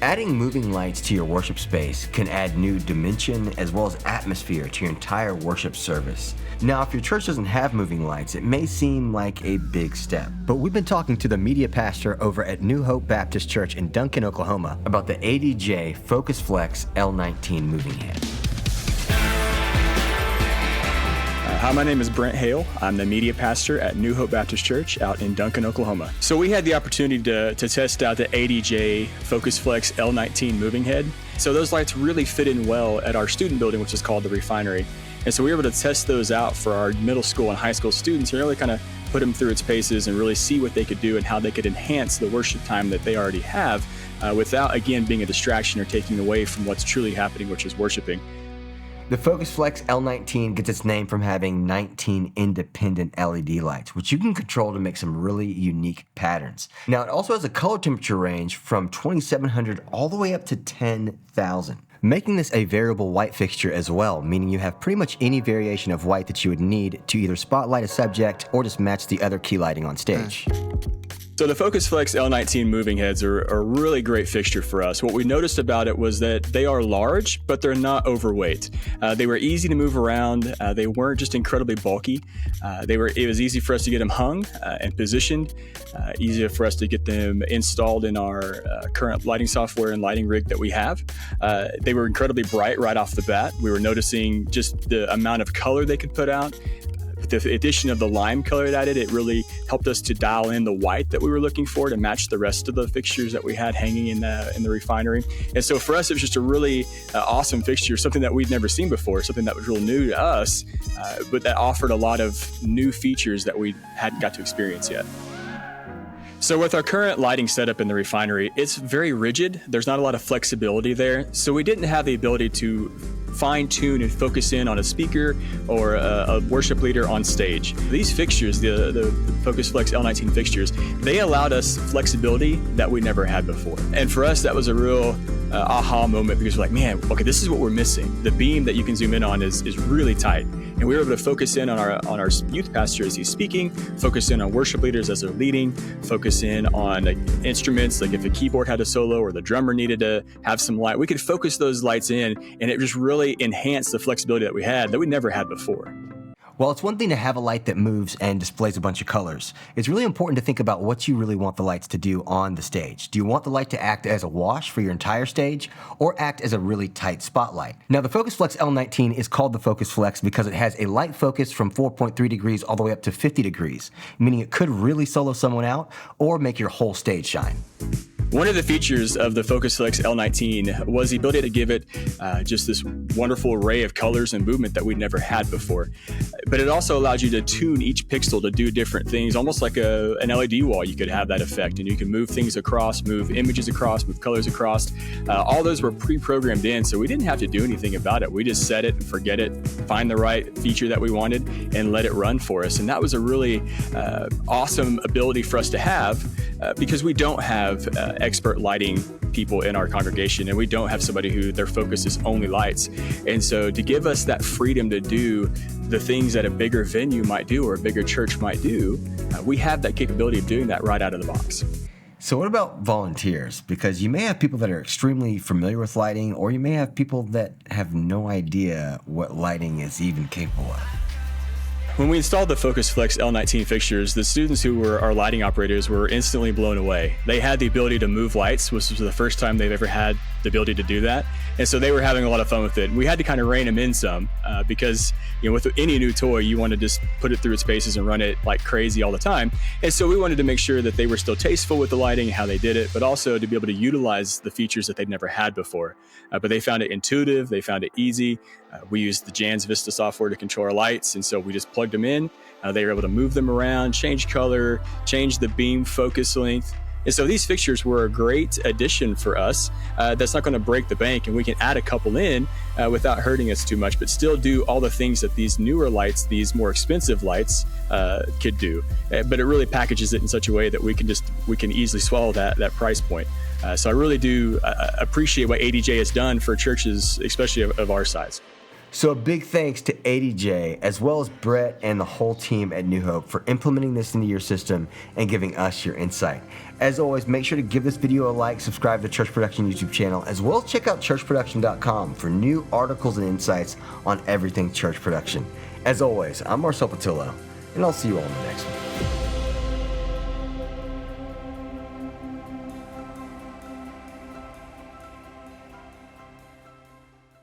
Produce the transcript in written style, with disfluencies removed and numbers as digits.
Adding moving lights to your worship space can add new dimension as well as atmosphere to your entire worship service. Now, if your church doesn't have moving lights, it may seem like a big step. But we've been talking to the media pastor over at New Hope Baptist Church in Duncan, Oklahoma about the ADJ Flex L19 moving head. Hi, my name is Brent Hale. I'm the media pastor at New Hope Baptist Church out in Duncan, Oklahoma. So we had the opportunity to test out the ADJ Flex L19 moving head. So those lights really fit in well at our student building, which is called the refinery. And so we were able to test those out for our middle school and high school students and really kind of put them through its paces and really see what they could do and how they could enhance the worship time that they already have without, again, being a distraction or taking away from what's truly happening, which is worshiping. The Flex L19 gets its name from having 19 independent LED lights, which you can control to make some really unique patterns. Now, it also has a color temperature range from 2700 all the way up to 10,000, making this a variable white fixture as well, meaning you have pretty much any variation of white that you would need to either spotlight a subject or just match the other key lighting on stage. So the Flex L19 moving heads are a really great fixture for us. What we noticed about it was that they are large, but they're not overweight. They were easy to move around. They weren't just incredibly bulky. It was easy for us to get them hung and positioned, easier for us to get them installed in our current lighting software and lighting rig that we have. They were incredibly bright right off the bat. We were noticing just the amount of color they could put out. The addition of the lime color it added, it really helped us to dial in the white that we were looking for to match the rest of the fixtures that we had hanging in the refinery. And so for us, it was just a really awesome fixture, something that we'd never seen before, something that was real new to us, but that offered a lot of new features that we hadn't got to experience yet. So with our current lighting setup in the refinery, it's very rigid. There's not a lot of flexibility there. So we didn't have the ability to fine tune and focus in on a speaker or a worship leader on stage. These fixtures, the Flex L19 fixtures, they allowed us flexibility that we never had before. And for us, that was a real aha moment because we're like, man, okay, this is what we're missing. The beam that you can zoom in on is really tight. And we were able to focus in on our youth pastor as he's speaking, focus in on worship leaders as they're leading, focus in on instruments, like if a keyboard had a solo or the drummer needed to have some light. We could focus those lights in, and it just really enhanced the flexibility that we had that we never had before. While it's one thing to have a light that moves and displays a bunch of colors, it's really important to think about what you really want the lights to do on the stage. Do you want the light to act as a wash for your entire stage or act as a really tight spotlight? Now, the Flex L19 is called the Flex because it has a light focus from 4.3 degrees all the way up to 50 degrees, meaning it could really solo someone out or make your whole stage shine. One of the features of the Flex L19 was the ability to give it just this wonderful array of colors and movement that we'd never had before. But it also allowed you to tune each pixel to do different things, almost like an LED wall. You could have that effect, and you can move things across, move images across, move colors across. All those were pre-programmed in, so we didn't have to do anything about it. We just set it and forget it, find the right feature that we wanted, and let it run for us. And that was a really awesome ability for us to have because we don't have expert lighting people in our congregation, and we don't have somebody who their focus is only lights. And so to give us that freedom to do the things that a bigger venue might do or a bigger church might do, we have that capability of doing that right out of the box. So what about volunteers? Because you may have people that are extremely familiar with lighting, or you may have people that have no idea what lighting is even capable of. When we installed the Flex L19 fixtures, the students who were our lighting operators were instantly blown away. They had the ability to move lights, which was the first time they've ever had the ability to do that. And so they were having a lot of fun with it. We had to kind of rein them in some because, with any new toy, you want to just put it through its paces and run it like crazy all the time. And so we wanted to make sure that they were still tasteful with the lighting and how they did it, but also to be able to utilize the features that they'd never had before. But they found it intuitive. They found it easy. We used the Jan's Vista software to control our lights. And so we just plugged them in. They were able to move them around, change color, change the beam focus length. And so these fixtures were a great addition for us. That's not going to break the bank, and we can add a couple in without hurting us too much, but still do all the things that these newer lights, these more expensive lights, could do. But it really packages it in such a way that we can easily swallow that price point. So I really do appreciate what ADJ has done for churches, especially of our size. So a big thanks to ADJ as well as Brett and the whole team at New Hope for implementing this into your system and giving us your insight. As always, make sure to give this video a like, subscribe to Church Production YouTube channel, as well as check out churchproduction.com for new articles and insights on everything church production. As always, I'm Marcel Patillo, and I'll see you all in the next one.